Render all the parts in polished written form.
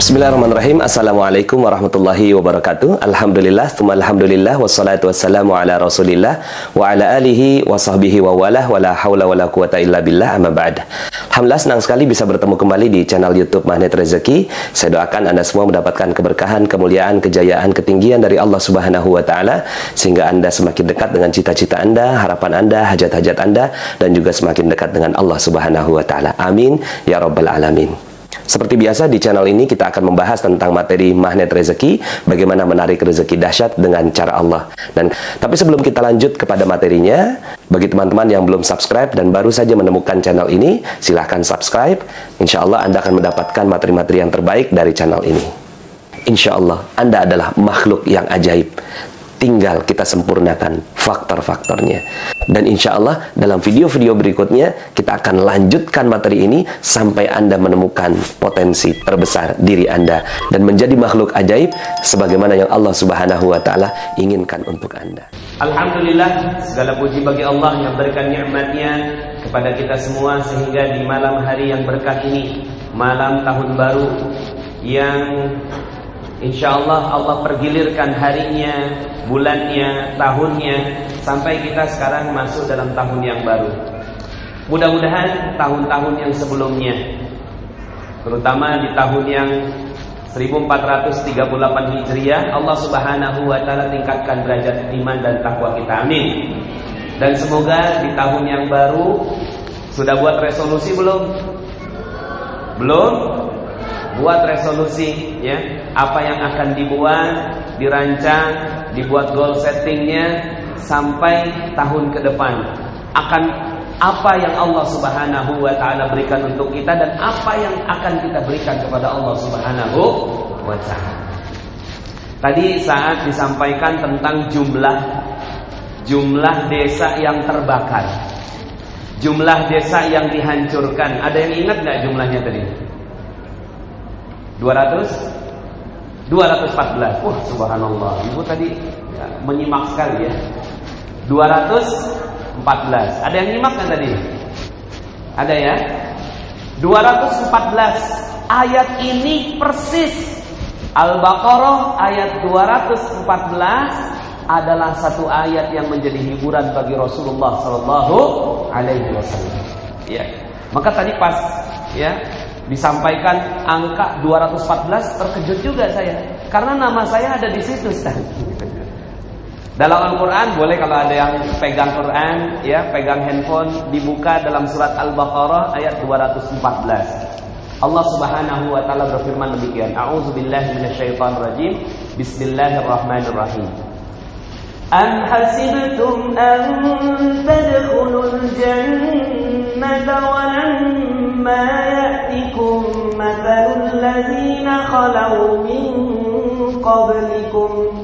Bismillahirrahmanirrahim. Assalamualaikum warahmatullahi wabarakatuh. Alhamdulillah, tsumma alhamdulillah, wassalatu wassalamu ala rasulillah wa ala alihi wa sahbihi wa walah, wa la hawla wa la quwata illa billah, amma ba'd. Alhamdulillah, senang sekali bisa bertemu kembali di channel YouTube Magnet Rezeki. Saya doakan Anda semua mendapatkan keberkahan, kemuliaan, kejayaan, ketinggian dari Allah Subhanahu wa Ta'ala, sehingga Anda semakin dekat dengan cita-cita Anda, harapan Anda, hajat-hajat Anda, dan juga semakin dekat dengan Allah Subhanahu wa Ta'ala. Amin ya rabbal alamin. Seperti biasa di channel ini kita akan membahas tentang materi magnet rezeki, bagaimana menarik rezeki dahsyat dengan cara Allah. Tapi sebelum kita lanjut kepada materinya, bagi teman-teman yang belum subscribe dan baru saja menemukan channel ini, silahkan subscribe. Insya Allah Anda akan mendapatkan materi-materi yang terbaik dari channel ini. Insya Allah Anda adalah makhluk yang ajaib. Tinggal kita sempurnakan faktor-faktornya. Dan insya Allah dalam video-video berikutnya kita akan lanjutkan materi ini sampai Anda menemukan potensi terbesar diri Anda dan menjadi makhluk ajaib sebagaimana yang Allah Subhanahu wa Ta'ala inginkan untuk Anda. Alhamdulillah, segala puji bagi Allah yang berikan nikmatnya kepada kita semua sehingga di malam hari yang berkah ini, malam tahun baru yang insyaallah Allah pergilirkan harinya, bulannya, tahunnya, sampai kita sekarang masuk dalam tahun yang baru. Mudah-mudahan tahun-tahun yang sebelumnya, terutama di tahun yang 1438 Hijriah, Allah Subhanahu wa Ta'ala tingkatkan derajat iman dan takwa kita. Amin. Dan semoga di tahun yang baru, sudah buat resolusi belum? Belum? Buat resolusi, ya. Apa yang akan dibuat, dirancang, dibuat goal settingnya sampai tahun ke depan. Akan apa yang Allah Subhanahu wa Ta'ala berikan untuk kita dan apa yang akan kita berikan kepada Allah Subhanahu wa Ta'ala. Tadi saat disampaikan tentang jumlah desa yang terbakar, jumlah desa yang dihancurkan. Ada yang ingat nggak jumlahnya tadi? 214. Wah, subhanallah. Ibu tadi ya, menyimak sekali ya. 214. Ada yang nyimak kan tadi? Ada ya? 214. Ayat ini persis Al-Baqarah ayat 214 adalah satu ayat yang menjadi hiburan bagi Rasulullah sallallahu alaihi wasallam. Ya. Maka tadi pas ya disampaikan angka 214, terkejut juga saya karena nama saya ada di situ, Ustaz. Dalam Al-Quran boleh kalau ada yang pegang Quran, ya, pegang handphone, dibuka dalam surat Al-Baqarah ayat 214. Allah Subhanahu wa Ta'ala berfirman demikian. A'udzubillahi minasyaitonirrajim. Bismillahirrahmanirrahim. Am hasibtum an tadkhulul jannata wa lamma ya'tikum mathalul ladzina khalau min qablikum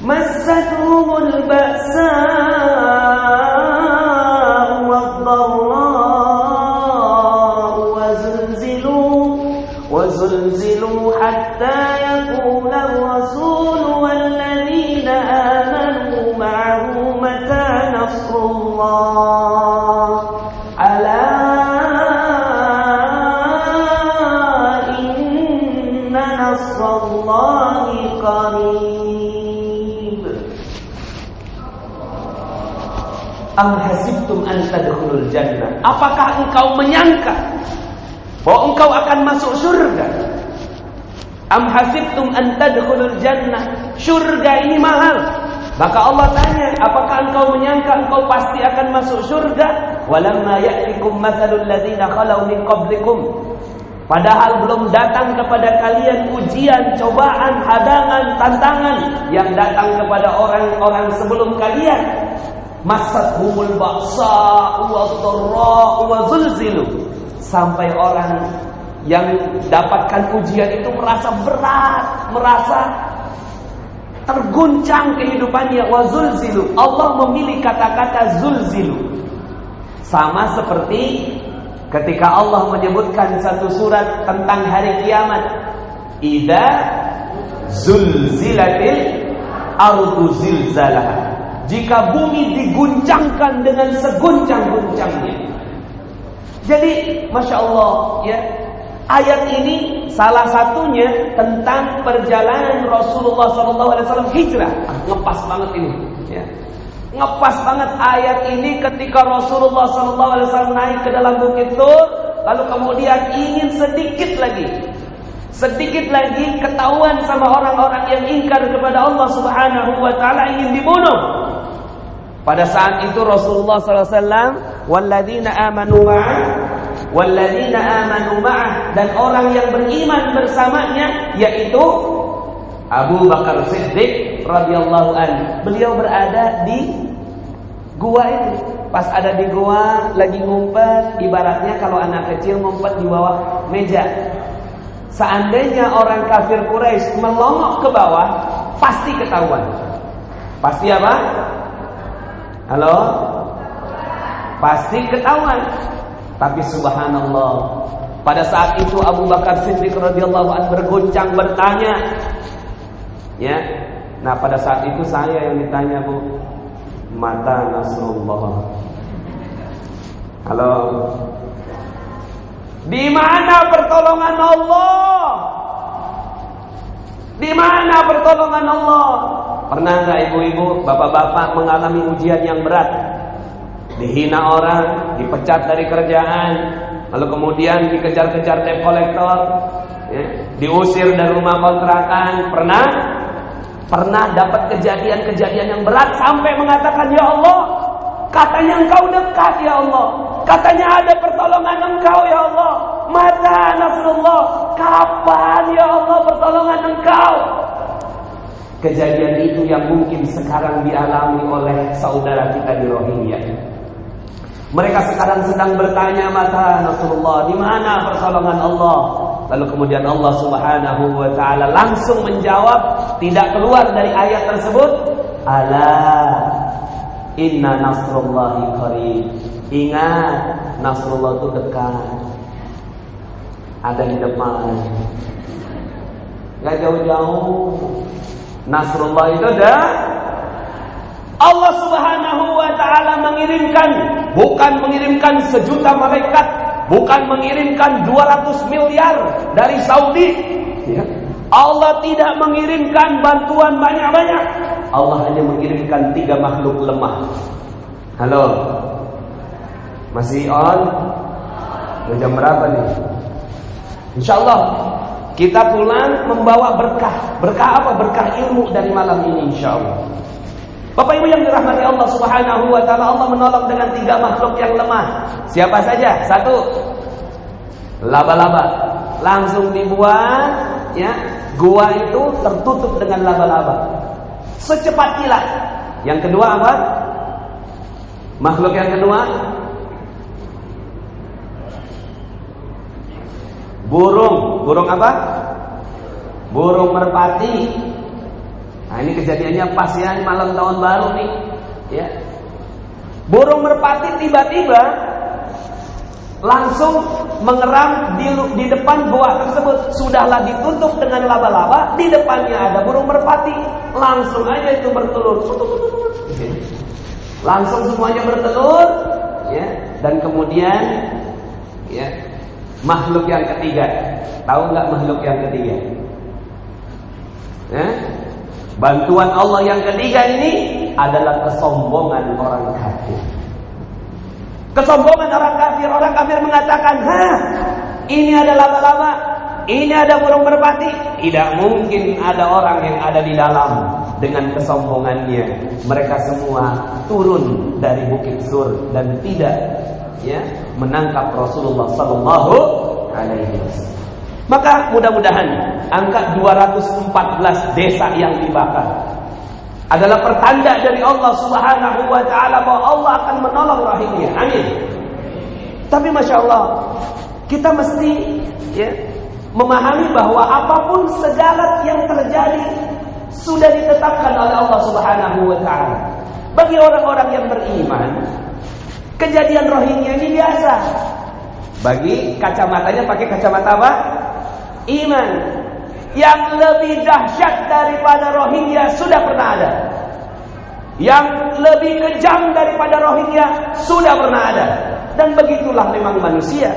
massatuhumul ba'sa'u wad-dharra'u wa zulzilu hatta yaqula ar-rasulu wal-ladzina amanu ma'ahu mata nasrullah ala inna nasrallahi qarib. Am hasibtum an tadkhulul jannah. Apakah engkau menyangka bahwa engkau akan masuk surga? Am hasibtum an tadkhulul jannah. Surga ini mahal. Maka Allah tanya, apakah engkau menyangka engkau pasti akan masuk surga? Walamma ya'tikum mathalul ladzina khalau min qablikum. Padahal belum datang kepada kalian ujian, cobaan, hadangan, tantangan yang datang kepada orang-orang sebelum kalian. Masathumul ba'sa'u wad-dharra'u wa zulzilu. Sampai orang yang dapatkan ujian itu merasa berat, merasa terguncang kehidupannya. Wa zulzilu. Allah memilih kata-kata zulzilu. Sama seperti ketika Allah menyebutkan satu surat tentang hari kiamat. Idza zulzilatil ardu zilzalaha. Jika bumi diguncangkan dengan seguncang-guncangnya. Jadi, Masya Allah, ya, ayat ini salah satunya tentang perjalanan Rasulullah SAW hijrah. Ngepas banget ini, ya. Ngepas banget ayat ini ketika Rasulullah SAW naik ke dalam Bukit Tur, lalu kemudian ingin sedikit lagi ketahuan sama orang-orang yang ingkar kepada Allah Subhanahu wa taala, ingin dibunuh. Pada saat itu Rasulullah SAW, walladzina amanu ma'ah, dan orang yang beriman bersamanya, yaitu Abu Bakar Siddiq radhiyallahu anhu. Beliau berada di gua itu. Pas ada di gua lagi ngumpet, ibaratnya kalau anak kecil ngumpet di bawah meja. Seandainya orang kafir Quraisy melongok ke bawah, pasti ketahuan. Pasti apa? Halo? Pasti ketahuan. Tapi subhanallah, pada saat itu Abu Bakar Siddiq radhiyallahu anhu bergoncang bertanya. Ya. Nah, pada saat itu saya yang ditanya, Bu, mata Nasrullah. Halo. Di mana pertolongan Allah? Di mana pertolongan Allah? Pernah enggak ibu-ibu, bapak-bapak mengalami ujian yang berat? Dihina orang, dipecat dari kerjaan, lalu kemudian dikejar-kejar debt collector, ya, diusir dari rumah kontrakan. Pernah dapat kejadian-kejadian yang berat sampai mengatakan, ya Allah, katanya Engkau dekat ya Allah, katanya ada pertolongan Engkau ya Allah, mata Nasrullah, kapan ya Allah pertolongan Engkau? Kejadian itu yang mungkin sekarang dialami oleh saudara kita di Rohingya. Mereka sekarang sedang bertanya, mata Nasrullah, di mana pertolongan Allah? Lalu kemudian Allah Subhanahu wa taala langsung menjawab, tidak keluar dari ayat tersebut, ala inna nasrullahi qarib. Ingat, Nasrullah itu dekat, ada di depan, gak jauh-jauh. Nasrullah itu ada. Allah Subhanahu wa taala bukan mengirimkan sejuta malaikat, bukan mengirimkan 200 miliar dari Saudi, ya. Allah tidak mengirimkan bantuan banyak-banyak. Allah hanya mengirimkan 3 makhluk lemah. Halo, masih on? Jam berapa nih? InsyaAllah kita pulang membawa berkah. Berkah apa? Berkah ilmu dari malam ini insyaAllah. Bapak Ibu yang dirahmati Allah Subhanahu wa taala, Allah menolong dengan 3 makhluk yang lemah. Siapa saja? 1, laba-laba. Langsung dibuat, ya. Gua itu tertutup dengan laba-laba. Secepat kilat. Yang kedua apa? Makhluk yang kedua, burung. Burung apa? Burung merpati. Nah, ini kejadiannya pas ya, malam tahun baru nih, ya. Burung merpati tiba-tiba langsung mengeram di depan gua tersebut. Sudahlah ditutup dengan laba-laba, di depannya ada burung merpati. Langsung aja itu bertelur. Langsung semuanya bertelur, ya. Dan kemudian, ya, makhluk yang ketiga. Tahu nggak makhluk yang ketiga? Ya? Bantuan Allah yang ketiga ini adalah kesombongan orang kafir. Kesombongan orang kafir. Orang kafir mengatakan, ini ada laba-laba, ini ada burung merpati. Tidak mungkin ada orang yang ada di dalam. Dengan kesombongannya, mereka semua turun dari Bukit Sur dan tidak, ya, menangkap Rasulullah sallallahu alaihi wasallam. Maka mudah-mudahan angka 214 desa yang dibakar adalah pertanda dari Allah Subhanahu wa taala bahwa Allah akan menolong rahimnya. Amin. Tapi Masya Allah, kita mesti, ya, memahami bahwa apapun segala yang terjadi sudah ditetapkan oleh Allah Subhanahu wa taala. Bagi orang-orang yang beriman, kejadian Rohingya ini biasa. Bagi kacamatanya pakai kacamata apa? Iman. Yang lebih dahsyat daripada Rohingya sudah pernah ada. Yang lebih kejam daripada Rohingya sudah pernah ada. Dan begitulah memang manusia.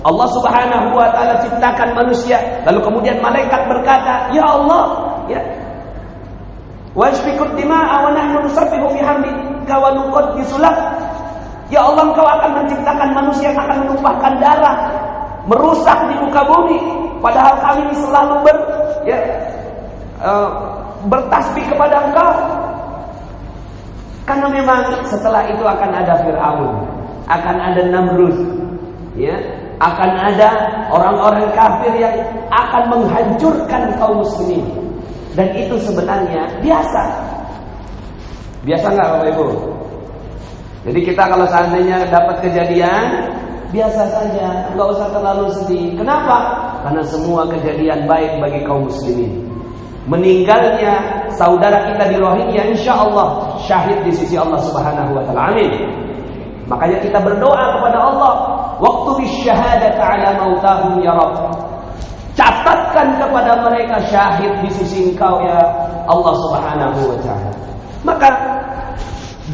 Allah Subhanahu wa taala ciptakan manusia, lalu kemudian malaikat berkata, "Ya Allah, ya. Wa yasfikud dima'a wa nahnu nusabbihu bihamdika wa nuqaddisu lak." Ya Allah, Engkau akan menciptakan manusia yang akan menumpahkan darah, merusak di muka bumi, padahal kami selalu bertasbih kepada Engkau. Karena memang setelah itu akan ada Fir'aun, akan ada Namrud, ya, akan ada orang-orang kafir yang akan menghancurkan kaum muslimin. Dan itu sebenarnya biasa. Biasa nggak Bapak Ibu? Jadi kita kalau seandainya dapat kejadian, biasa saja, nggak usah terlalu sedih. Kenapa? Karena semua kejadian baik bagi kaum muslimin. Meninggalnya saudara kita di Rohingya, insya Allah syahid di sisi Allah Subhanahu wa taala. Amin. Makanya kita berdoa kepada Allah, waktu bisyahadati ala mautahum ya Rabb. Catatkan kepada mereka syahid di sisi Engkau ya Allah Subhanahu wa taala. Maka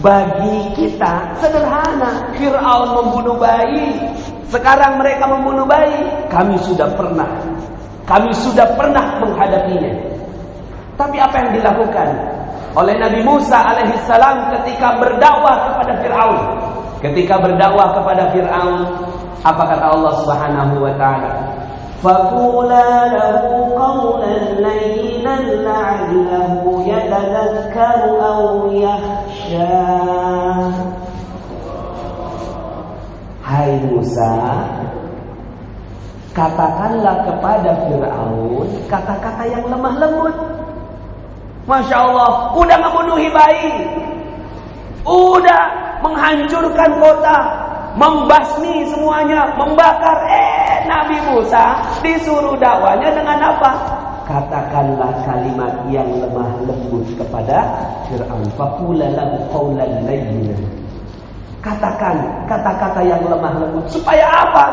bagi kita sederhana, Fir'aun membunuh bayi, sekarang mereka membunuh bayi, kami sudah pernah menghadapinya. Tapi apa yang dilakukan oleh Nabi Musa alaihissalam ketika berdakwah kepada Fir'aun? Ketika berdakwah kepada Fir'aun, apa kata Allah Subhanahu wa taala? فَقُولَا لَهُ قَوْلًا لَيِّنًا لَعَلَّهُ يَتَذَكَّرُ أَوْ يَخْشَى. Hai Musa, katakanlah kepada Fir'aun kata-kata yang lemah lembut. Masya Allah, udah membunuhi bayi, udah menghancurkan kota, membasmi semuanya, membakar. Nabi Musa disuruh dakwanya dengan apa? Katakanlah kalimat yang lemah lembut kepada Fir'aun. Faqula lahu qawlan layyinan. Katakan kata-kata yang lemah lembut supaya apa?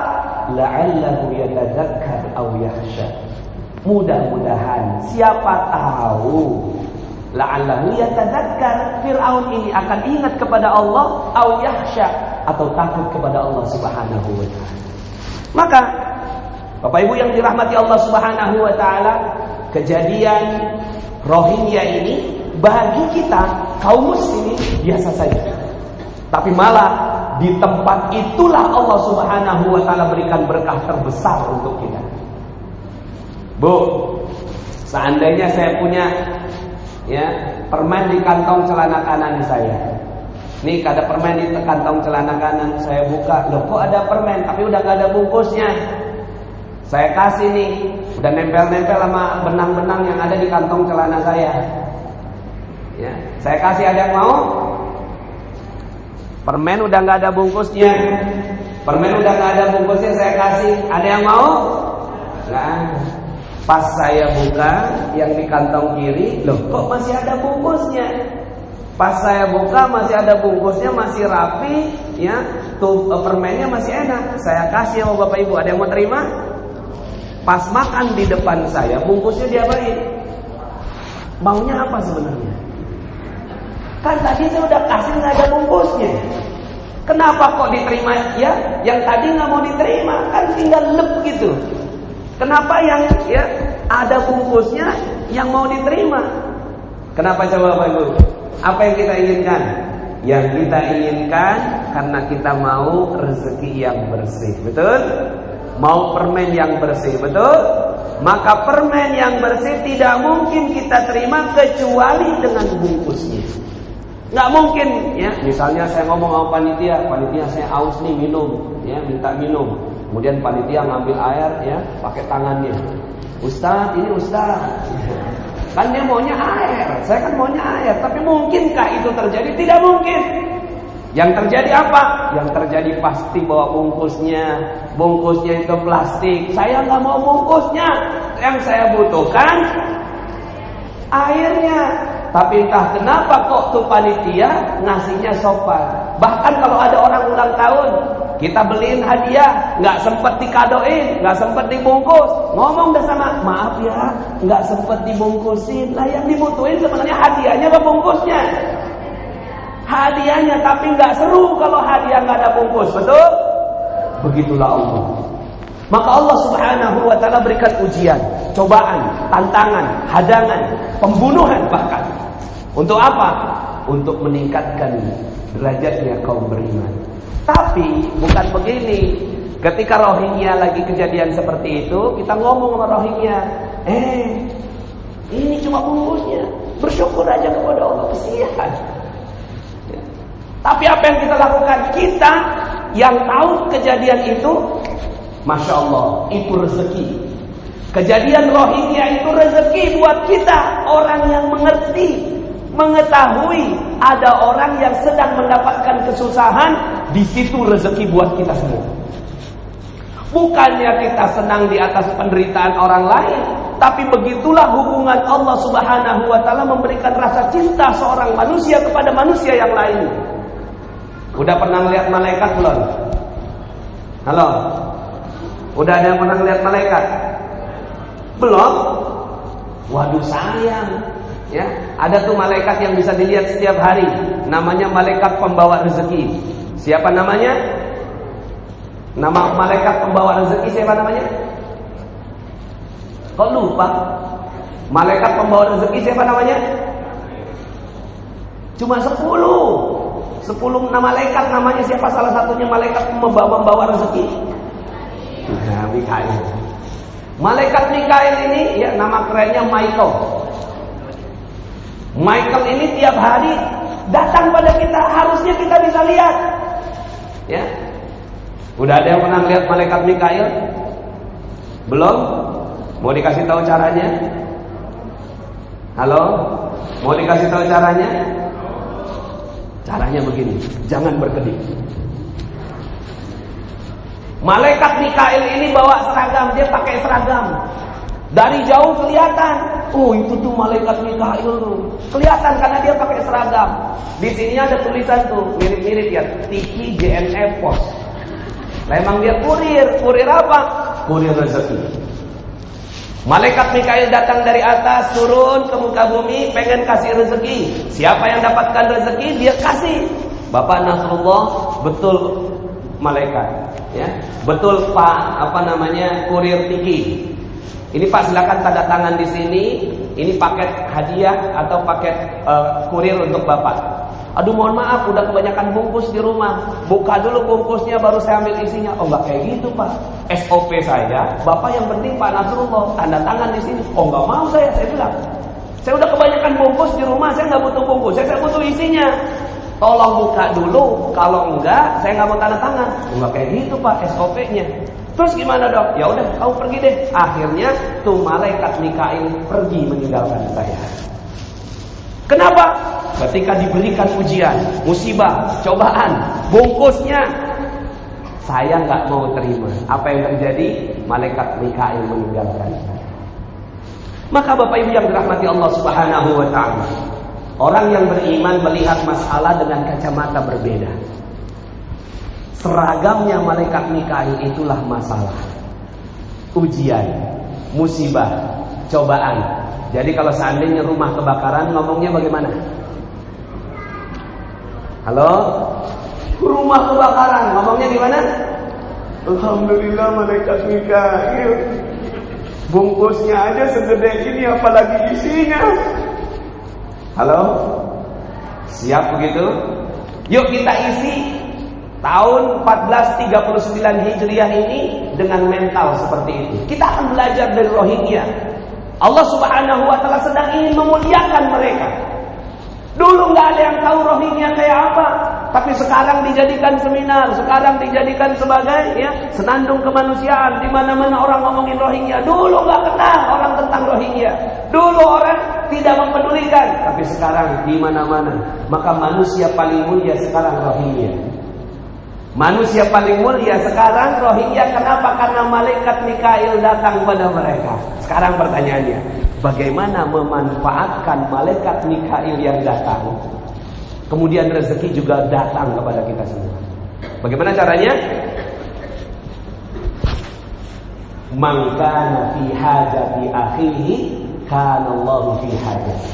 La'allahu yatadzakkar aw yakhsha. Mudah-mudahan, siapa tahu, la'allahu yatadzakkar, Fir'aun ini akan ingat kepada Allah, aw yakhsha, atau takut kepada Allah Subhanahu wa taala. Maka Bapak Ibu yang dirahmati Allah Subhanahu wa taala, kejadian Rohingya ini bagi kita kaum muslimin biasa saja. Tapi malah di tempat itulah Allah Subhanahu wa taala berikan berkah terbesar untuk kita. Bu, seandainya saya punya permen di kantong celana kanan saya. Nih ada permen di kantong celana kanan, saya buka, loh kok ada permen tapi udah gak ada bungkusnya. Saya kasih nih, udah nempel-nempel sama benang-benang yang ada di kantong celana saya. Ya, saya kasih, ada yang mau? Permen udah gak ada bungkusnya. Permen udah gak ada bungkusnya, saya kasih. Ada yang mau? Nah, pas saya buka yang di kantong kiri, loh kok masih ada bungkusnya? Pas saya buka masih ada bungkusnya, masih rapi, ya, tuh permennya masih enak. Saya kasih sama Bapak Ibu, ada yang mau terima? Pas makan di depan saya, bungkusnya diapain? Maunya apa sebenarnya? Kan tadi saya udah kasih nggak ada bungkusnya. Kenapa kok diterima? Ya, yang tadi nggak mau diterima, kan tinggal lep gitu. Kenapa yang ada bungkusnya yang mau diterima? Kenapa coba Bapak Ibu? Apa yang kita inginkan? Yang kita inginkan karena kita mau rezeki yang bersih, betul? Mau permen yang bersih, betul? Maka permen yang bersih tidak mungkin kita terima kecuali dengan bungkusnya. Nggak mungkin, ya. Misalnya saya ngomong sama panitia saya haus nih minum, ya, minta minum. Kemudian panitia ngambil air, ya, pakai tangannya. Ustaz, ini Ustaz. Kan dia maunya air, saya kan maunya air. Tapi mungkinkah itu terjadi? Tidak mungkin. Yang terjadi apa? Yang terjadi pasti bawa bungkusnya. Bungkusnya itu plastik. Saya nggak mau bungkusnya. Yang saya butuhkan airnya. Tapi entah kenapa kok tuh panitia ngasihnya sopan. Bahkan kalau ada orang ulang tahun, kita beliin hadiah, nggak sempet dikadoin, nggak sempet dibungkus, ngomong dah sama, maaf ya, nggak sempet dibungkusin. Lah yang dibutuhin sebenarnya hadiahnya apa bungkusnya? Hadiahnya, tapi nggak seru kalau hadiah nggak ada bungkus, betul? begitulah Allah. Maka Allah Subhanahu wa taala berikan ujian, cobaan, tantangan, hadangan, pembunuhan bahkan. Untuk apa? Untuk meningkatkan derajatnya kaum beriman. Tapi bukan begini. Ketika Rohingya lagi kejadian seperti itu, kita ngomong sama Rohingya, ini cuma bungkusnya, bersyukur aja kepada Allah, kesian. Ya. Tapi apa yang kita lakukan? Kita yang tahu kejadian itu, Masya Allah, itu rezeki. Kejadian Rohingya itu rezeki buat kita, orang yang mengerti, mengetahui ada orang yang sedang mendapatkan kesusahan, di situ rezeki buat kita semua. Bukannya kita senang di atas penderitaan orang lain, tapi begitulah hubungan Allah Subhanahu wa taala memberikan rasa cinta seorang manusia kepada manusia yang lain. Udah pernah lihat malaikat belum? Halo? Udah ada yang pernah lihat malaikat? Belum? Waduh sayang. Ya, ada tuh malaikat yang bisa dilihat setiap hari, namanya malaikat pembawa rezeki. Siapa namanya? Nama malaikat pembawa rezeki siapa namanya? Kok lupa? Malaikat pembawa rezeki siapa namanya? Cuma 10 malaikat namanya siapa? Salah satunya malaikat pembawa rezeki. Nah, Mikail. Malaikat Mikail ini ya nama kerennya Michael. Michael ini tiap hari datang pada kita, harusnya kita bisa lihat. Ya. Udah ada yang pernah lihat malaikat Mikail? Belum? Mau dikasih tahu caranya? Halo? Mau dikasih tahu caranya? Caranya begini, jangan berkedip. Malaikat Mikail ini bawa seragam, dia pakai seragam. Dari jauh kelihatan, oh itu tuh malaikat Mikail tuh. Kelihatan karena dia pakai seragam. Di sini ada tulisan tuh, mirip-mirip ya, Tiki JNE Pos. Memang dia kurir apa? Kurir rezeki. Malaikat Mikail datang dari atas, turun ke muka bumi, pengen kasih rezeki. Siapa yang dapatkan rezeki, dia kasih. Bapak Nasrullah, betul malaikat, ya, betul Pak, kurir Tiki. Ini Pak silakan tanda tangan di sini. Ini paket hadiah atau paket kurir untuk Bapak. Aduh mohon maaf, udah kebanyakan bungkus di rumah. Buka dulu bungkusnya baru saya ambil isinya. Oh enggak kayak gitu Pak. SOP saya, Bapak yang penting Pak Nasrullah, tanda tangan di sini. Oh enggak mau saya bilang. Saya udah kebanyakan bungkus di rumah, saya enggak butuh bungkus, saya butuh isinya. Tolong buka dulu, kalau enggak saya enggak mau tanda tangan. Oh enggak kayak gitu Pak SOP-nya. Terus gimana dok? Ya udah, kamu pergi deh. Akhirnya tuh malaikat Mikail pergi meninggalkan saya. Kenapa? Ketika diberikan ujian, musibah, cobaan, bungkusnya, saya nggak mau terima. Apa yang terjadi? Malaikat Mikail meninggalkan saya. Maka Bapak Ibu yang dirahmati Allah Subhanahu wa taala, orang yang beriman melihat masalah dengan kacamata berbeda. Seragamnya malaikat Mikail itulah masalah, ujian, musibah, cobaan. Jadi kalau seandainya rumah kebakaran, ngomongnya bagaimana? Halo? Rumah kebakaran, ngomongnya gimana? Alhamdulillah malaikat Mikail. Bungkusnya aja segede ini, apalagi isinya. Halo? Siap begitu? Yuk kita isi tahun 1439 Hijriah ini dengan mental seperti itu. Kita akan belajar dari Rohingya. Allah Subhanahu wa taala sedang ingin memuliakan mereka. Dulu nggak ada yang tahu Rohingya kayak apa, tapi sekarang dijadikan seminar, sekarang dijadikan sebagai senandung kemanusiaan. Di mana-mana orang ngomongin Rohingya. Dulu nggak kenal orang tentang Rohingya. Dulu orang tidak mempedulikan, tapi sekarang di mana-mana. Maka manusia paling mulia sekarang Rohingya. Manusia paling mulia sekarang Rohingya. Kenapa? Karena malaikat Mikail datang pada mereka. Sekarang pertanyaannya, bagaimana memanfaatkan malaikat Mikail yang datang? Kemudian rezeki juga datang kepada kita semua. Bagaimana caranya? Man kana fi hajati akhihi kana Allahu fi hajati.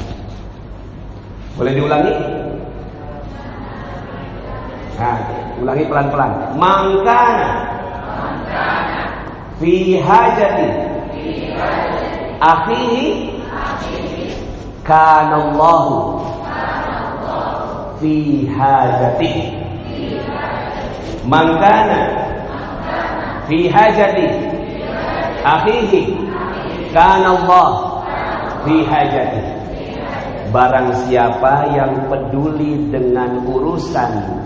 Boleh diulangi? Nah, ulangi pelan-pelan. Mangkana fi hajati akhihi kana Allahu fi hajati. Man kana fi hajati akhihi kana Allah fi hajati. Barang siapa yang peduli dengan urusan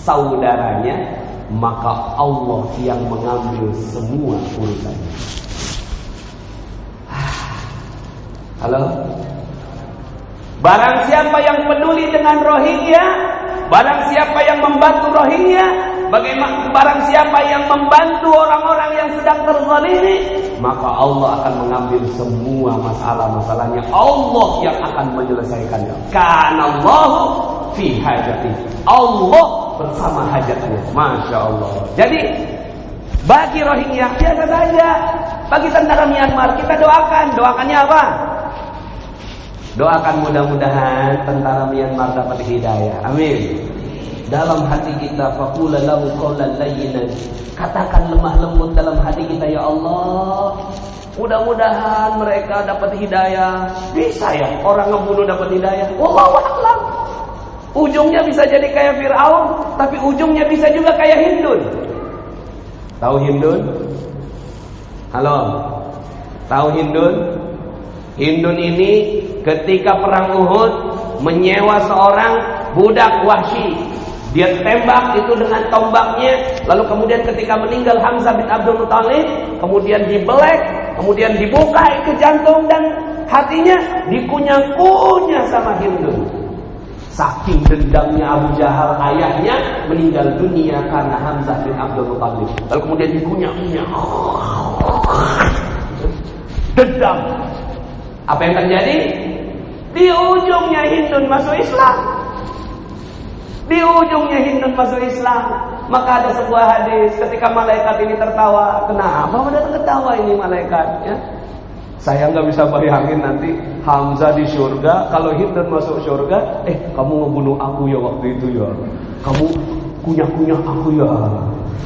saudaranya, maka Allah yang mengambil semua urusannya. Halo? Barang siapa yang peduli dengan Rohingya, barang siapa yang membantu Rohingya, barang siapa yang membantu orang-orang yang sedang terzalimi, maka Allah akan mengambil semua masalah-masalahnya. Allah yang akan menyelesaikannya. Kana Allahu fi hajati. Allah bersama hajatnya. Masya Allah. Jadi bagi Rohingya biasa saja. Bagi tentara Myanmar kita doakan. Doakannya apa? Doakan mudah-mudahan tentara Myanmar dapat hidayah. Amin. Dalam hati kita, faqula lahu qawlan layyinan. Katakan lemah lembut dalam hati kita, ya Allah, mudah-mudahan mereka dapat hidayah. Bisa ya orang ngebunuh dapat hidayah? Wallahu a'lam. Ujungnya bisa jadi kayak Fir'aun, tapi ujungnya bisa juga kayak Hindun. Tahu Hindun? Halo? Tahu Hindun? Hindun ini ketika perang Uhud menyewa seorang budak Wahsy. Dia tembak itu dengan tombaknya. Lalu kemudian ketika meninggal Hamzah bin Abdul Muthalib, kemudian dibelek, kemudian dibuka ke jantung dan hatinya, dikunyah-kunyah sama Hindun. Saking dendamnya Abu Jahal ayahnya meninggal dunia karena Hamzah bin Abdul Muthalib. Lalu kemudian dikunyah-kunyah. Dendam. Apa yang terjadi? Di ujungnya Hindun masuk Islam. Di ujungnya Hindun masuk Islam. Maka ada sebuah hadis ketika malaikat ini tertawa. Kenapa pada tertawa ini malaikat? Ya? Saya nggak bisa bayangin nanti Hamzah di surga, kalau Hindun masuk surga, kamu ngebunuh aku ya waktu itu ya. Kamu kunyah-kunyah aku ya.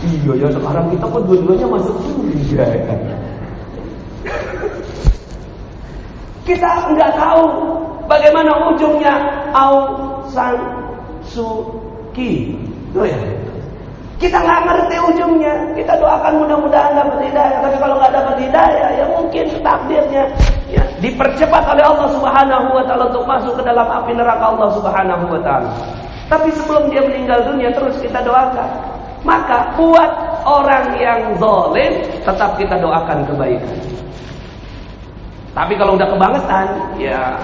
Iya ya, sekarang kita kok dua-duanya masuk surga ya. Kita nggak tahu bagaimana ujungnya Aung San Suu Kyi. Ya. Kita nggak ngerti ujungnya. Kita doakan mudah-mudahan dapat hidayah. Tapi kalau nggak dapat hidayah, ya mungkin takdirnya ya, dipercepat oleh Allah Subhanahu Wa Taala untuk masuk ke dalam api neraka Allah Subhanahu Wa Taala. Tapi sebelum dia meninggal dunia terus kita doakan. Maka buat orang yang zalim tetap kita doakan kebaikan. Tapi kalau udah kebangetan, ya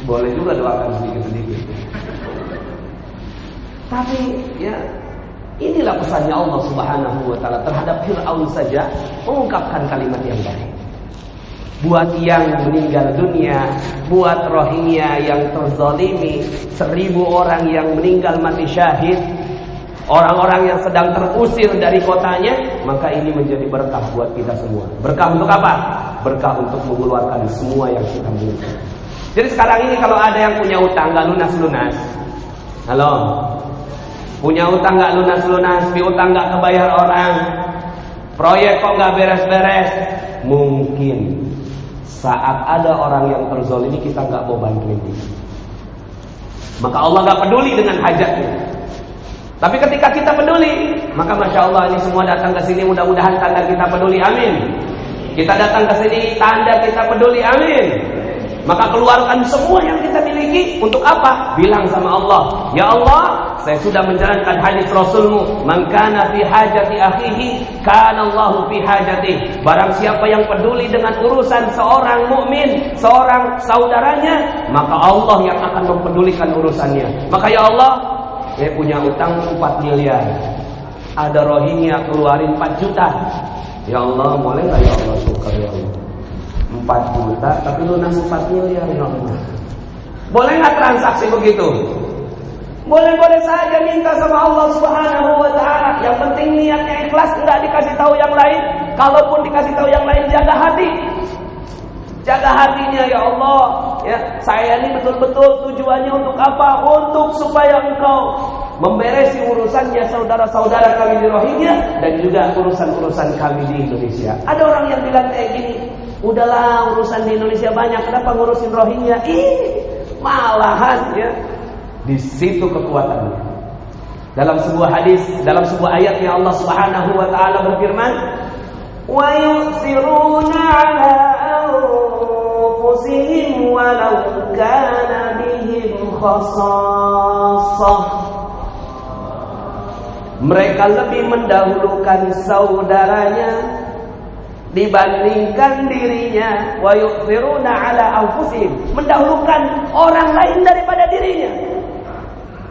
boleh juga doakan sedikit-sedikit. Tapi ya inilah pesannya Allah Subhanahu Wa Taala terhadap Fir'aun saja mengungkapkan kalimat yang baik. Buat yang meninggal dunia, buat Rohingya yang terzalimi, 1000 orang yang meninggal mati syahid, orang-orang yang sedang terusir dari kotanya, maka ini menjadi berkah buat kita semua. Berkah untuk apa? Berkah untuk mengeluarkan semua yang kita miliki. Jadi sekarang ini kalau ada yang punya utang gak lunas-lunas, halo, punya utang gak lunas-lunas, piutang gak kebayar orang, proyek kok gak beres-beres, mungkin saat ada orang yang terzalimi kita gak mau bantuin dia, maka Allah gak peduli dengan hajatnya. Tapi ketika kita peduli, maka Masya Allah ini semua datang ke sini mudah-mudahan tanda kita peduli, amin. Kita datang ke sini tanda kita peduli, amin. Maka keluarkan semua yang kita miliki untuk apa? Bilang sama Allah, ya Allah, saya sudah menjalankan hadis Rasulmu, man kana fi hajati akhihi kana Allahu fi hajati. Barang siapa yang peduli dengan urusan seorang mukmin, seorang saudaranya, maka Allah yang akan mempedulikan urusannya. Maka ya Allah, saya punya utang 4 miliar. Ada Rohingya keluarin 4 juta. Ya Allah, boleh nggak ya Allah, syukur ya Allah. 4 juta tapi lunas 4 miliar ya Allah. Boleh nggak transaksi begitu? Boleh-boleh saja minta sama Allah Subhanahu Wa Taala. Yang penting niatnya ikhlas, nggak dikasih tahu yang lain. Kalaupun dikasih tahu yang lain, jaga hati. Jaga hatinya ya Allah. Ya, saya ini betul-betul tujuannya untuk apa? Untuk supaya engkau memberesi urusannya saudara-saudara kami di Rohingya dan juga urusan-urusan kami di Indonesia. Ada orang yang bilang kayak gini, udahlah urusan di Indonesia banyak, kenapa ngurusin Rohingya? Malahan ya. Di situ kekuatannya. Dalam sebuah hadis, dalam sebuah ayat yang Allah Subhanahu wa taala berfirman, "Wa yusiruna 'ala anfusihim walau kana bihim khasassah." Mereka lebih mendahulukan saudaranya dibandingkan dirinya. Wa yusiruna 'ala anfusihim, mendahulukan orang lain daripada dirinya.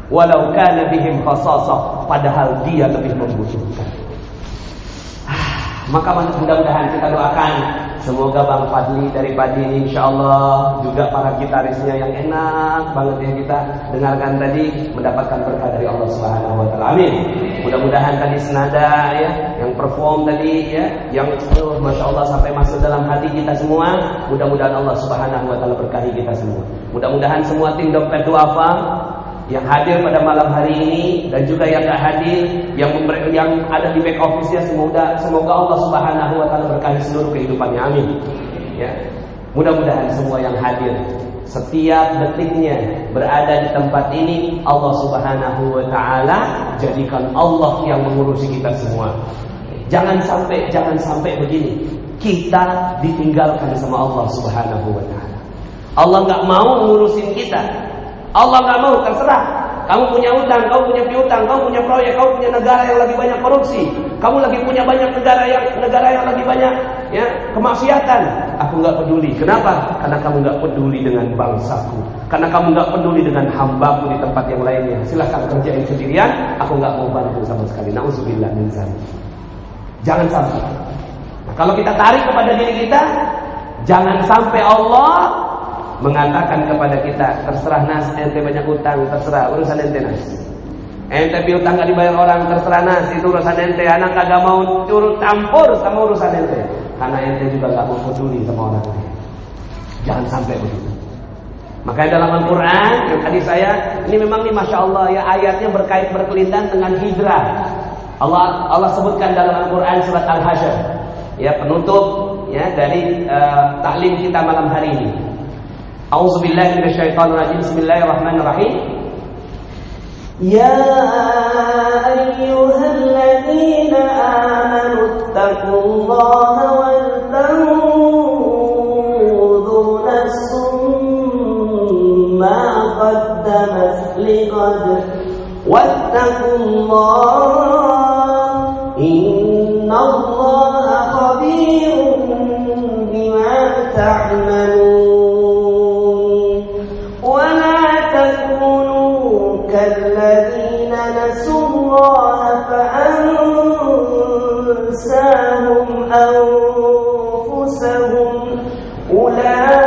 Walau kana bihim khasassah, padahal dia lebih membutuhkan. Maka mudah-mudahan kita doakan semoga Bang Fadli dari Padi insyaallah juga para gitarisnya yang enak banget yang kita dengarkan tadi mendapatkan berkah dari Allah Subhanahu wa taala. Amin. Mudah-mudahan tadi senada ya yang perform tadi ya yang Masya Allah sampai masuk dalam hati kita semua. Mudah-mudahan Allah Subhanahu wa taala berkahi kita semua. Mudah-mudahan semua tim Dompet Duafa yang hadir pada malam hari ini dan juga yang tidak hadir, yang ada di back office-nya, semoga Allah Subhanahu wa taala berkahi seluruh kehidupannya. Amin. Ya. Mudah-mudahan semua yang hadir setiap detiknya berada di tempat ini Allah Subhanahu wa taala jadikan Allah yang mengurusi kita semua. Jangan sampai begini. Kita ditinggalkan sama Allah Subhanahu wa taala. Allah enggak mau ngurusin kita. Allah nggak mau, terserah. Kamu punya utang, kamu punya piutang, kamu punya proyek, kamu punya negara yang lebih banyak korupsi, kamu lagi punya banyak negara yang lagi banyak ya kemaksiatan. Aku nggak peduli. Kenapa? Karena kamu nggak peduli dengan bangsaku. Karena kamu nggak peduli dengan hambaku di tempat yang lainnya. Silahkan kerjain sendirian. Aku nggak mau bantu sama sekali. Nauzubillah min dzalik. Jangan sampai. Nah, kalau kita tarik kepada diri kita, jangan sampai Allah mengatakan kepada kita, terserah Nas, ente banyak utang, terserah, urusan ente Nas. Ente piutang gak dibayar orang, terserah Nas, itu urusan ente. Anak kagak mau turut campur sama urusan ente, karena ente juga gak mau peduli sama orang lain. Jangan sampai begitu. Makanya dalam Al-Quran yang tadi ini memang nih Masya Allah ya, ayatnya berkelindan dengan hijrah. Allah sebutkan dalam Al-Quran surat Al-Hasyr ya, penutup ya dari taklim kita malam hari ini. A'udzubillahi minasyaitonirrajim. Bismillahirrahmanirrahim. Ya ayyuhalladzina amanu taqullaha wal tanzur nafsum ma qaddamat lighad wattaqullaha innallaha khabirun bima ta'malun. الذين نسوا الله فأنساهم أنفسهم أولئك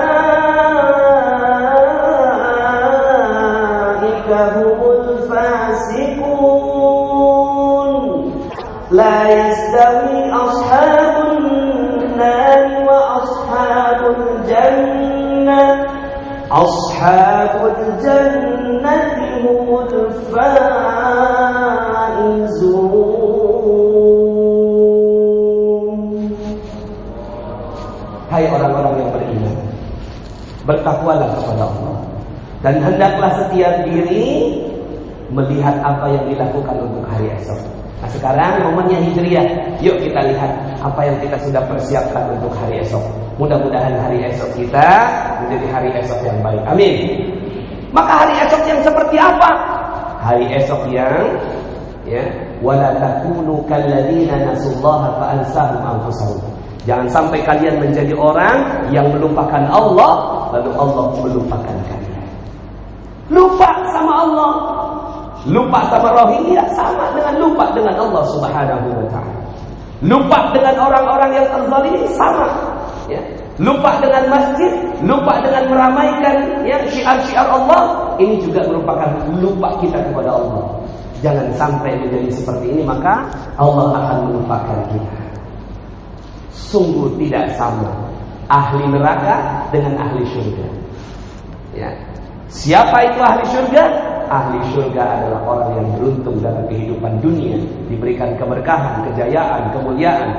هم الفاسقون لا يستوي أصحاب النار وأصحاب الجنة أصحاب الجنة هم الفائزون. Hai orang-orang yang beriman, bertakwalah kepada Allah dan hendaklah setiap diri melihat apa yang dilakukan untuk hari esok. Nah sekarang momennya hijriah. Yuk kita lihat apa yang kita sudah persiapkan untuk hari esok. Mudah-mudahan hari esok kita menjadi hari esok yang baik. Amin. Maka hari esok yang seperti apa? Hari esok yang ya, wala takunu kalladzina nasullaha fa ansahum anfusahum. Jangan sampai kalian menjadi orang yang melupakan Allah lalu Allah melupakan kalian. Lupa sama Allah, lupa sama Rohingya sama dengan lupa dengan Allah Subhanahu wa taala. Lupa dengan orang-orang yang terzalimi sama, ya. Lupa dengan masjid, lupa dengan meramaikan ya syiar-syiar Allah, ini juga merupakan lupa kita kepada Allah. Jangan sampai menjadi seperti ini, maka Allah akan melupakan kita. Sungguh tidak sama ahli neraka dengan ahli surga. Ya. Siapa itu ahli surga? ahli surga adalah orang yang beruntung dalam kehidupan dunia, diberikan keberkahan, kejayaan, kemuliaan.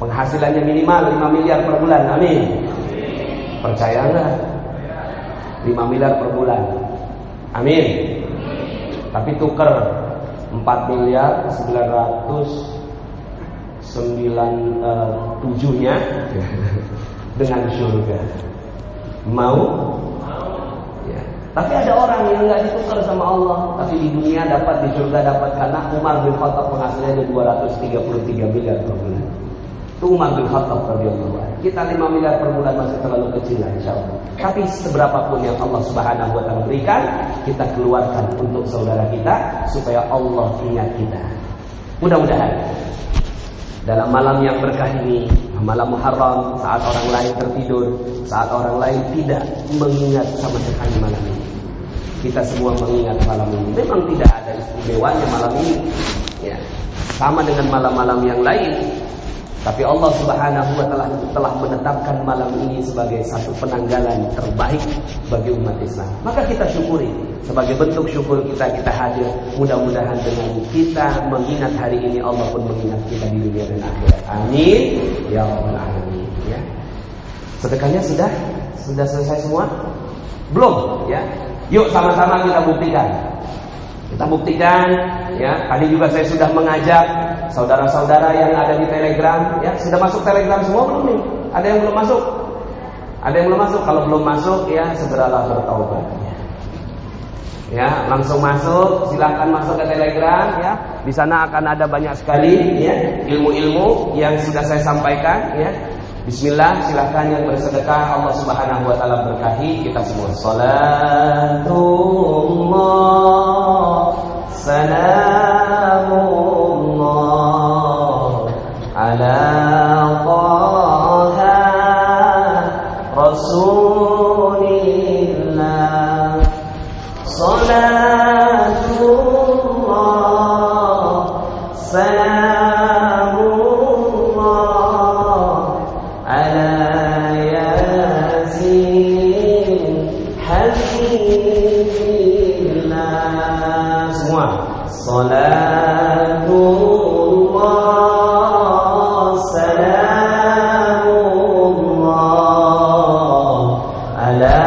Penghasilannya minimal 5 miliar per bulan. Amin. Percaya enggak? 5 miliar per bulan. Amin. Tapi tuker 4 miliar 997-nya dengan surga. Mau? Ya. Tapi ada orang yang enggak ditukar sama Allah, tapi di dunia dapat, di surga dapat. Karena Umar bin Khattab penghasilannya 233 miliar per bulan. Itu Umar bin Khattab radhiyallahu anhu. Kita 5 miliar per bulan masih terlalu kecil, insyaallah. Tapi seberapapun yang Allah Subhanahu wa taala berikan, kita keluarkan untuk saudara kita supaya Allah ingat kita. Mudah-mudahan dalam malam yang berkah ini, malam Muharram, saat orang lain tertidur, saat orang lain tidak mengingat sama sekali malam ini, kita semua mengingat malam ini. Memang tidak ada istimewanya malam ini, ya, sama dengan malam-malam yang lain. Tapi Allah Subhanahu wa taala telah menetapkan malam ini sebagai satu penanggalan terbaik bagi umat Islam. Maka kita syukuri. Sebagai bentuk syukur kita hadir. Mudah-mudahan dengan kita mengingat hari ini, Allah pun mengingat kita di dunia dan akhirat. Amin ya rabbal alamin. Ya. Sedekahnya sudah selesai semua? Belum, ya. Yuk sama-sama kita buktikan. Kita buktikan, ya. Tadi juga saya sudah mengajak saudara-saudara yang ada di Telegram, ya. Sudah masuk Telegram semua belum nih? Ada yang belum masuk? Ada yang belum masuk? Kalau belum masuk, ya segeralah bertaubat. Ya, langsung masuk, silakan masuk ke Telegram, ya. Di sana akan ada banyak sekali, ya, ilmu-ilmu yang sudah saya sampaikan, ya. Bismillah, silakan yang bersedekah, Allah Subhanahu wa taala berkahi kita semua. Salatullah, salamullah ala taha rasulillah. Salatullah, salamullah ala yasin habibillah. Semua. Salatullah, salamullah ala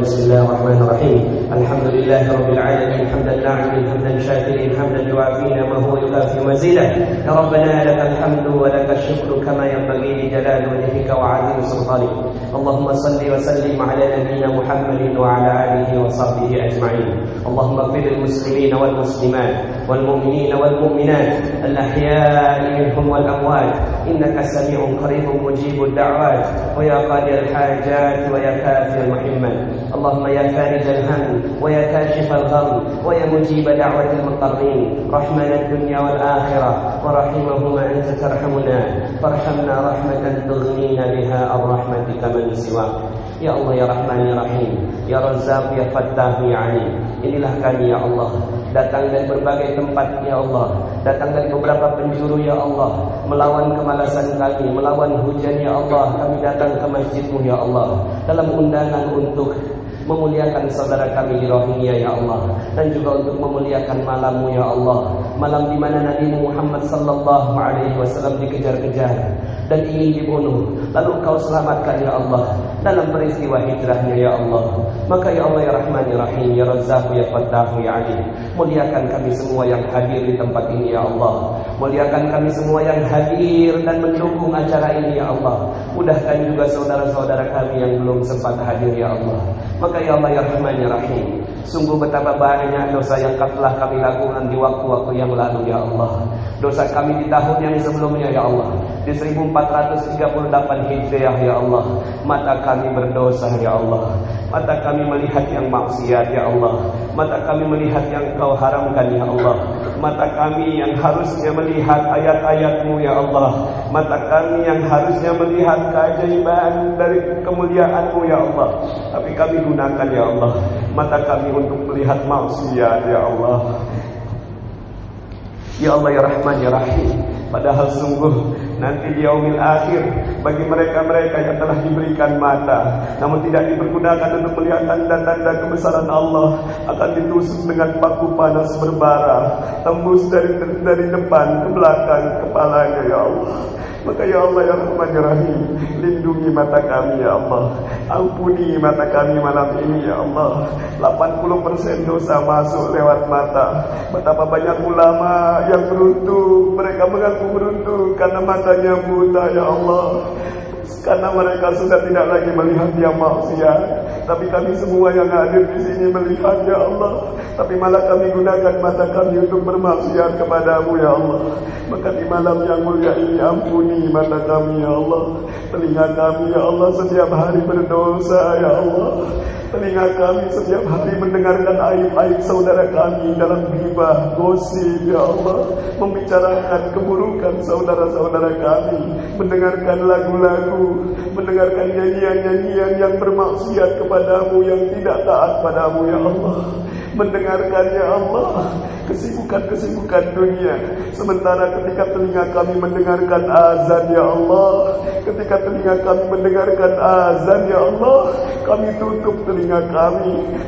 Bismillahirrahmanirrahim. Alhamdulillahirabbil alamin hamdan na'imin hamdan syakirin hamdan yu'afina ma huwa yukafi mazidah. Ya Rabbana lakal hamdu wa lakal syukru kama yanbaghi li jalali wajhika wa 'azimi sultanik. Allahumma salli wa sallim ala nabiyyina Muhammadin wa ala alihi wa sahbihi ajma'in. Allahumma ighfir lil muslimina wal muslimat wal mu'minina wal mu'minat al ahya'i minhum wal amwat innaka sami'un qaribun mujibud da'wat wa ya qadir al hajat wa ya kafi al muhimmat. اللهم يا فارج الهم ويا كاشف الغم ويا مجيب دعوة المضطرين رحمنا الدنيا والآخرة ورحمهما أنت ترحمنا فارحمنا رحمة تغنينا بها عن رحمتك من سواك. Ya Allah, ya Rahman, ya Rahim, ya Razzaq, ya Fattah, ya Ali. Inilah kami, ya Allah, datang dari berbagai tempat, ya Allah, datang dari beberapa penjuru, ya Allah, melawan kemalasan kami, melawan hujan, ya Allah. Kami datang ke masjid-Mu, ya Allah, dalam undangan untuk memuliakan saudara kami di Rohingya, ya Allah, dan juga untuk memuliakan malam-Mu, ya Allah, malam di mana Nabi Muhammad sallallahu alaihi wasallam dikejar-kejar dan ingin dibunuh, lalu Kau selamatkan, ya Allah, dalam peristiwa hijrahnya, ya Allah. Maka ya Allah, ya Rahman, ya Rahim, ya Razzaq, ya Fattah, ya Ali, muliakan kami semua yang hadir di tempat ini, ya Allah. Muliakan kami semua yang hadir dan mendukung acara ini, ya Allah. Mudahkan juga saudara-saudara kami yang belum sempat hadir, ya Allah. Maka ya Allah, ya Rahman, ya Rahim, sungguh betapa banyak dosa yang telah kami lakukan di waktu-waktu yang lalu, ya Allah. Dosa kami di tahun yang sebelumnya, ya Allah. di 1438 Hijriah ya Allah, mata kami berdosa ya Allah, mata kami melihat yang maksiat ya Allah, mata kami melihat yang Kau haramkan ya Allah, mata kami yang harusnya melihat ayat-ayat-Mu ya Allah, mata kami yang harusnya melihat keajaiban dari kemuliaan-Mu ya Allah, tapi kami gunakan ya Allah mata kami untuk melihat maksiat ya Allah. Ya Allah ya Rahman ya Rahim, padahal sungguh nanti di yaumil akhir bagi mereka-mereka yang telah diberikan mata namun tidak dipergunakan untuk melihat tanda-tanda kebesaran Allah akan ditusuk dengan paku panas berbara, tembus dari depan ke belakang kepalanya ya Allah. Maka ya Allah ya Rahman ya Rahim, lindungi mata kami ya Allah, ampuni mata kami malam ini ya Allah. 80% dosa masuk lewat mata. Betapa banyak ulama yang beruntung, mereka mengaku beruntung karena matanya buta ya Allah, karena mereka sudah tidak lagi melihat yang maksiat. Tapi kami semua yang hadir di sini melihat ya Allah, tapi malah kami gunakan mata kami untuk bermaksiat kepadamu ya Allah. Maka di malam yang mulia ini ampuni mata kami ya Allah. Telinga kami ya Allah setiap hari berdosa ya Allah. Telinga kami setiap hari mendengarkan aib-aib saudara kami dalam ghibah, gosip ya Allah, membicarakan keburukan saudara-saudara kami, mendengarkan lagu-lagu, mendengarkan nyanyian-nyanyian yang bermaksiat kepadamu, yang tidak taat padamu ya Allah, mendengarkan ya Allah kesibukan-kesibukan dunia. Sementara ketika telinga kami mendengarkan azan ya Allah, ketika telinga kami mendengarkan azan ya Allah, kami tutup telinga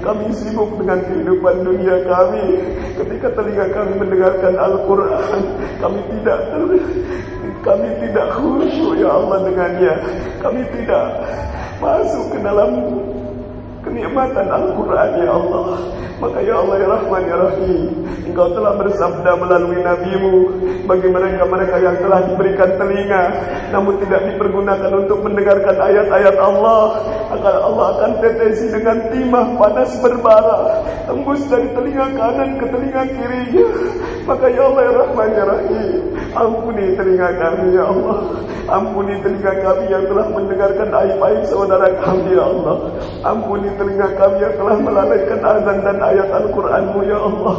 kami sibuk dengan kehidupan dunia kami. Ketika telinga kami mendengarkan Al-Quran, kami tidak khusyuk ya Allah dengannya. Kami tidak masuk ke dalam kenikmatan Al-Quran ya Allah. Maka ya Allah ya Rahman ya Rahim, Engkau telah bersabda melalui Nabi-Mu, bagi mereka-mereka yang telah diberikan telinga namun tidak dipergunakan untuk mendengarkan ayat-ayat Allah, Allah akan tetesi dengan timah panas berbara, tembus dari telinga kanan ke telinga kirinya. Maka ya Allah ya Rahman ya Rahim, ampuni telinga kami ya Allah, ampuni telinga kami yang telah mendengarkan aib-aib saudara kami ya Allah, ampuni telinga kami yang telah melalaikan azan dan ayat Al-Quran-Mu ya Allah.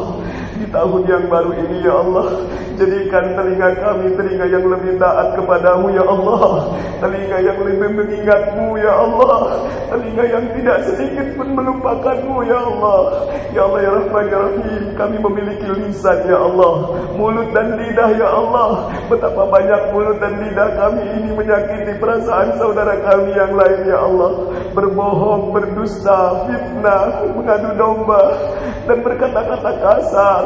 Di tahun yang baru ini ya Allah, jadikan telinga kami telinga yang lebih taat kepadamu ya Allah, telinga yang lebih mengingatmu ya Allah, telinga yang tidak sedikit pun melupakanmu ya Allah. Ya Allah ya Rahman ya Rahim, kami memiliki lisan ya Allah, mulut dan lidah ya Allah. Betapa banyak mulut dan lidah kami ini menyakiti perasaan saudara kami yang lain ya Allah, berbohong, berdusta, fitnah, mengadu domba, dan berkata-kata kasar,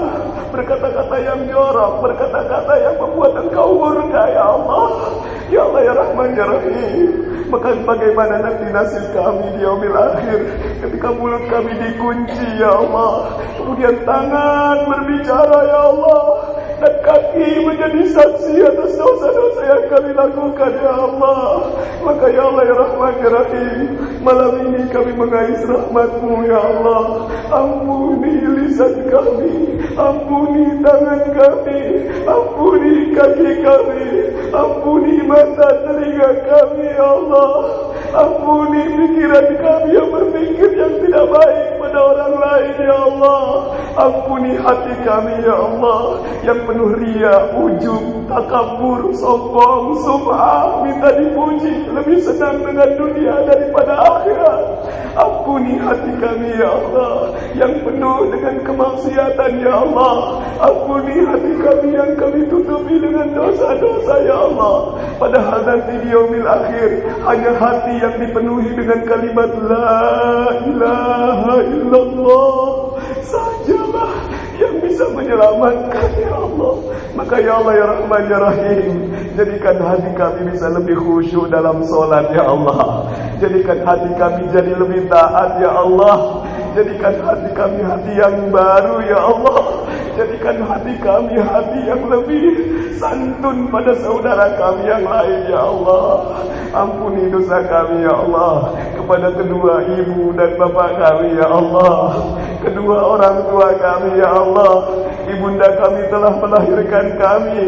berkata-kata yang jorok, berkata-kata yang membuat Engkau murka ya Allah. Ya Allah ya Rahman ya Rahim, maka bagaimana nanti nasib kami di yaumil akhir ketika mulut kami dikunci ya Allah, kemudian tangan berbicara ya Allah, dan kaki menjadi saksi atas dosa-dosa yang kami lakukan ya Allah. Maka ya Allah ya Rahman ya Rahim, malam ini kami mengais rahmat-Mu ya Allah. Ampuni lisan kami, ampuni tangan kami, ampuni kaki kami, ampuni mata telinga kami ya Allah, ampuni pikiran kami yang berpikir yang tidak baik pada orang lain ya Allah, ampuni hati kami ya Allah yang penuh ria, ujub, takabur, sombong, sum'ah, minta dipuji, lebih senang dengan dunia daripada akhirat. Ampuni hati kami ya Allah yang penuh dengan kemaksiatan ya Allah, ampuni hati kami yang kami tutupi dengan dosa-dosa ya Allah. Padahal nanti di yaumil akhir hanya hati yang dipenuhi dengan kalimat la ilaha illallah sajalah yang bisa menyelamatkan ya Allah. Maka ya Allah ya Rahman ya Rahim, jadikan hati kami bisa lebih khusyuk dalam solat ya Allah, jadikan hati kami jadi lebih taat ya Allah, jadikan hati kami hati yang baru ya Allah, jadikan hati kami hati yang lebih santun pada saudara kami yang lain ya Allah. Ampuni dosa kami ya Allah kepada kedua ibu dan bapak kami ya Allah, kedua orang tua kami ya Allah, ibunda kami telah melahirkan kami,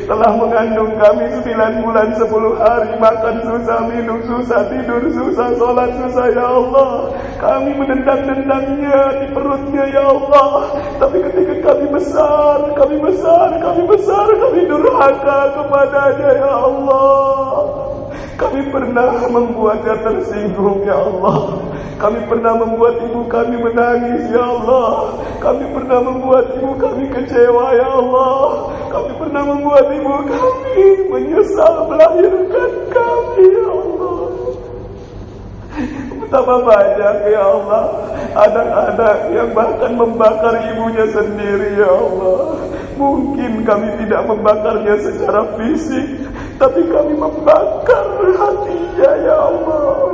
telah mengandung kami 9 bulan 10 hari, makan susah, minum susah, tidur susah, sholat susah ya Allah. Kami menendang-nendangnya di perutnya ya Allah. Tapi ketika kami besar, kami durhaka kepadanya ya Allah. Kami pernah membuatnya tersinggung ya Allah. Kami pernah membuat ibu kami menangis ya Allah. Kami pernah membuat ibu kami kecewa ya Allah. Kami pernah membuat ibu kami menyesal melahirkan kami ya Allah. Betapa banyak ya Allah anak-anak yang bahkan membakar ibunya sendiri ya Allah. Mungkin kami tidak membakarnya secara fisik, tapi kami membakar hatinya ya Allah.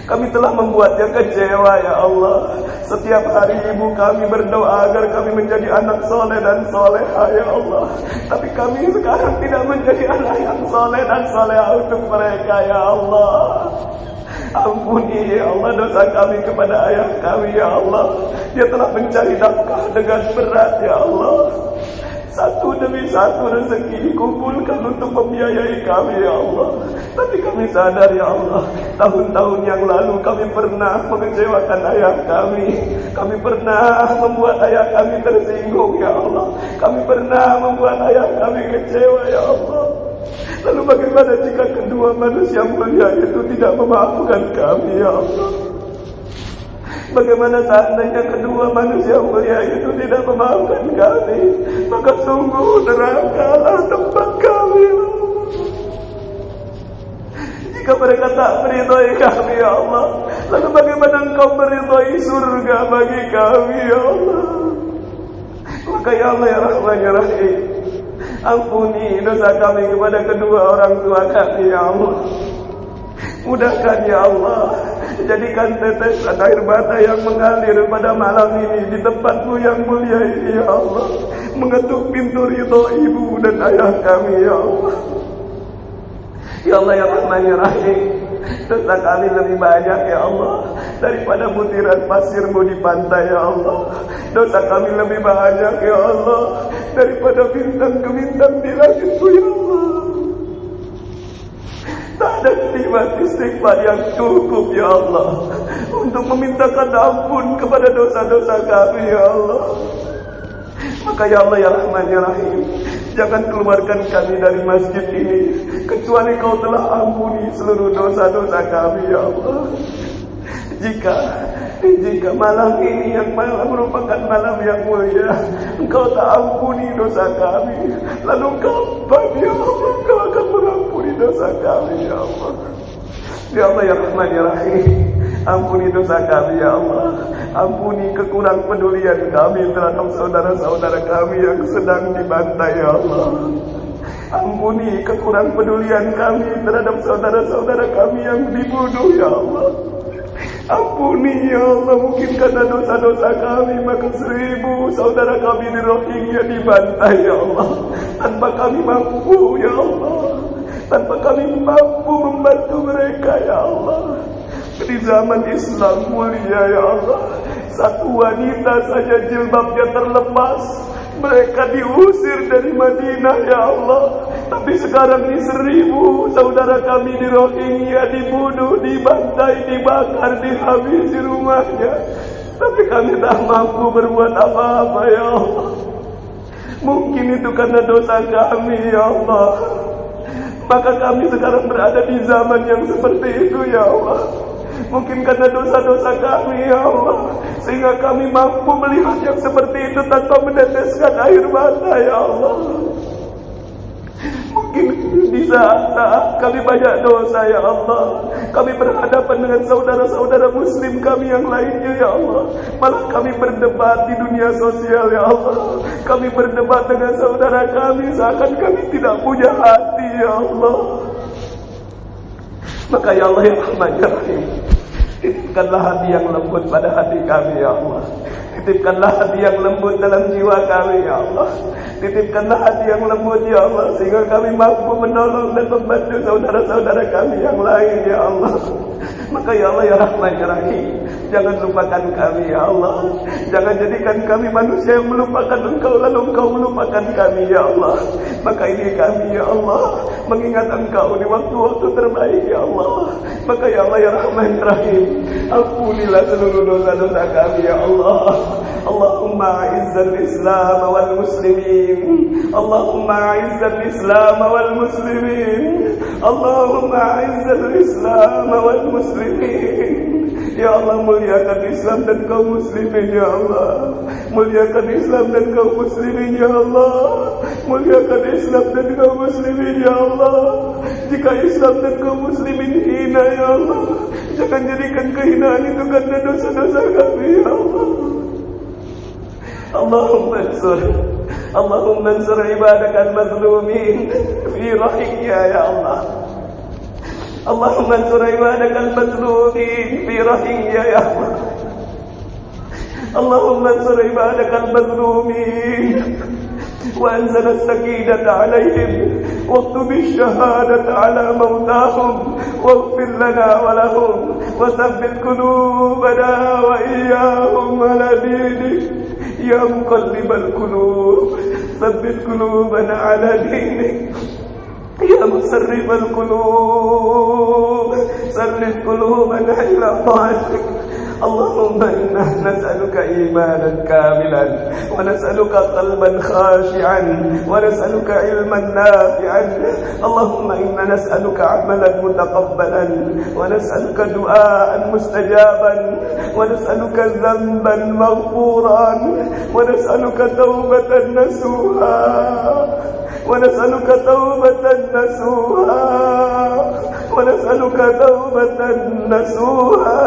Kami telah membuatnya kecewa ya Allah. Setiap hari ibu kami berdoa agar kami menjadi anak soleh dan soleha ya Allah. Tapi kami sekarang tidak menjadi anak yang soleh dan soleha untuk mereka ya Allah. Ampuni ya Allah dosa kami kepada ayah kami ya Allah. Dia telah mencari nafkah dengan berat ya Allah. Satu demi satu rezeki dikumpulkan untuk membiayai kami ya Allah. Tapi kami sadar ya Allah, tahun-tahun yang lalu kami pernah mengecewakan ayah kami. Kami pernah membuat ayah kami tersinggung ya Allah. Kami pernah membuat ayah kami kecewa ya Allah. Lalu bagaimana jika kedua manusia mulia itu tidak memaafkan kami ya Allah? Bagaimana seandainya kedua manusia mulia itu tidak memaafkan kami? Maka sungguh nerakalah tempat kami ya Allah. Jika mereka tak meridhai kami ya Allah, lalu bagaimana Engkau meridhai surga bagi kami ya Allah? Maka ya Allah ya Rahman ya Rahim, ampuni dosa kami kepada kedua orang tua kami ya Allah. Mudahkan ya Allah, jadikan tetesan air mata yang mengalir pada malam ini di tempat-Mu yang mulia ini ya Allah, mengetuk pintu ridho ibu dan ayah kami ya Allah. Ya Allah ya Rahman ya Rahim, dosa kami lebih banyak ya Allah daripada butiran pasir-Mu di pantai ya Allah. Dosa kami lebih banyak ya Allah daripada bintang ke bintang di langit-Mu ya Allah. Tak ada kalimat istighfar yang cukup ya Allah untuk memintakan ampun kepada dosa-dosa kami ya Allah. Maka ya Allah ya Rahman ya Rahim, jangan keluarkan kami dari masjid ini kecuali Kau telah ampuni seluruh dosa-dosa kami ya Allah. Jika malam ini yang merupakan malam yang mulia, Engkau tak ampuni dosa kami, lalu kapan ya Allah Engkau akan mengampuni dosa kami ya Allah? Ya Allah ya Rahman ya Rahim, ampuni dosa kami ya Allah. Ampuni kekurang pedulian kami terhadap saudara-saudara kami yang sedang dibantai ya Allah. Ampuni kekurang pedulian kami terhadap saudara-saudara kami yang dibunuh ya Allah. Ampuni ya Allah, mungkin karena dosa-dosa kami maka 1000 saudara kami di Rohingya dibantai ya Allah. Tanpa kami mampu ya Allah, tanpa kami mampu membantu mereka ya Allah. Di zaman Islam mulia ya Allah, satu wanita saja jilbabnya terlepas, mereka diusir dari Madinah ya Allah. Tapi sekarang ini 1000 saudara kami di Rohingya dibunuh, dibantai, dibakar, dihabisi rumahnya. Tapi kami tak mampu berbuat apa-apa ya Allah. Mungkin itu karena dosa kami ya Allah. Maka kami sekarang berada di zaman yang seperti itu ya Allah. Mungkin karena dosa-dosa kami ya Allah, sehingga kami mampu melihat yang seperti itu tanpa meneteskan air mata ya Allah. Mungkin di saat kami banyak dosa ya Allah, kami berhadapan dengan saudara-saudara muslim kami yang lainnya ya Allah, malah kami berdebat di dunia sosial ya Allah. Kami berdebat dengan saudara kami seakan kami tidak punya hati ya Allah. Maka ya Allah ya Rahman ya Rahim, titipkanlah hati yang lembut pada hati kami ya Allah. Titipkanlah hati yang lembut dalam jiwa kami ya Allah. Titipkanlah hati yang lembut ya Allah, sehingga kami mampu menolong dan membantu saudara-saudara kami yang lain ya Allah. Maka ya Allah ya Rahman ya Rahim, jangan lupakan kami ya Allah. Jangan jadikan kami manusia yang melupakan Engkau lalu Engkau melupakan kami ya Allah. Maka ini kami ya Allah mengingat Engkau di waktu-waktu terbaik ya Allah. Maka ya Allah ya Rahman ya Rahim, ampunilah seluruh dosa-dosa kami ya Allah. Allahumma a'izzal Islam wal muslimin. Allahumma a'izzal Islam wal muslimin. Allahumma a'izzal Islam wal muslimin. Ya Allah, muliakan Islam dan kaum muslimin ya Allah. Muliakan Islam dan kaum muslimin ya Allah. Muliakan Islam dan kaum muslimin ya Allah. Jika Islam dan kaum muslimin hina ya Allah, jangan jadikan kehinaan itu karena dosa-dosa kami ya Allah. Allahumma ansur ibadakal mazlumin fi rahimnya ya Allah. Allahumma ansur ibadakal mazlumin fi rahimnya ya Allah. Allahumma ansur ibadakal mazlumin wa anzil as-sakinata alaihim واكتب الشهادة على موتاهم واغفر لنا ولهم وثبت قلوبنا وإياهم على دينك يا مقلب القلوب ثبت قلوبنا على دينك يا مصرف القلوب صرف قلوبنا إلى طاعتك اللهم إنا نسألك إيمانا كاملا ونسألك قلبا خاشعا ونسألك علما نافعا اللهم إنا نسألك عملا متقبلا ونسألك دعاء مستجابا ونسألك ذنبا مغفورا ونسألك توبة نسوها ونسألك توبة نسوها ونسألك توبة نسوها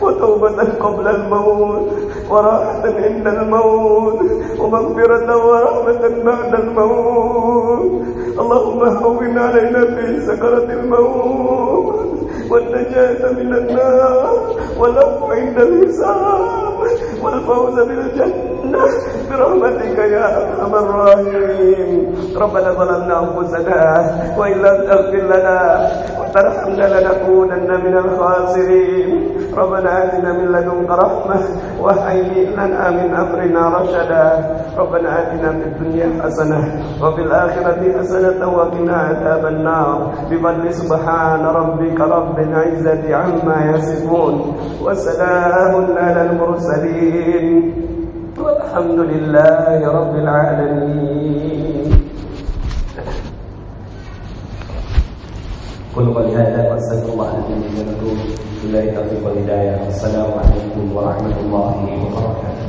وتوبة قبل الموت وراحة عند الموت ومغفرة ورحمة بعد الموت اللهم هون علينا في سكرة الموت والنجاة من النار والعفو عند الحساب والفوز بالجنة برحمتك يا أرحم الراحمين ربنا ظلمنا أنفسنا وإن لم تغفر لنا وترحمنا لنكونن من الخاسرين ربنا آتنا من لدنك رحمة وهيئ لنا من أمرنا رشدا ربنا آتنا في الدنيا حسنة وفي الآخرة حسنة وقنا عذاب النار بفضل سبحان ربك رب العزة عما يصفون وسلام على المرسلين والحمد لله رب العالمين. قل قولي هذا واستغفر الله لي ولكم بالله التوفيق والهداية. السلام عليكم ورحمة الله وبركاته.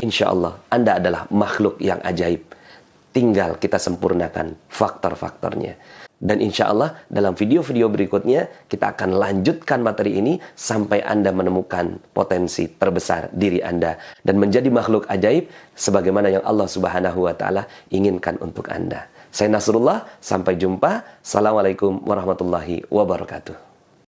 Insya Allah Anda adalah makhluk yang ajaib. Tinggal kita sempurnakan faktor-faktornya. Dan insya Allah dalam video-video berikutnya kita akan lanjutkan materi ini sampai Anda menemukan potensi terbesar diri Anda dan menjadi makhluk ajaib sebagaimana yang Allah Subhanahu wa Ta'ala inginkan untuk Anda. Saya Nasrullah, sampai jumpa. Assalamualaikum warahmatullahi wabarakatuh.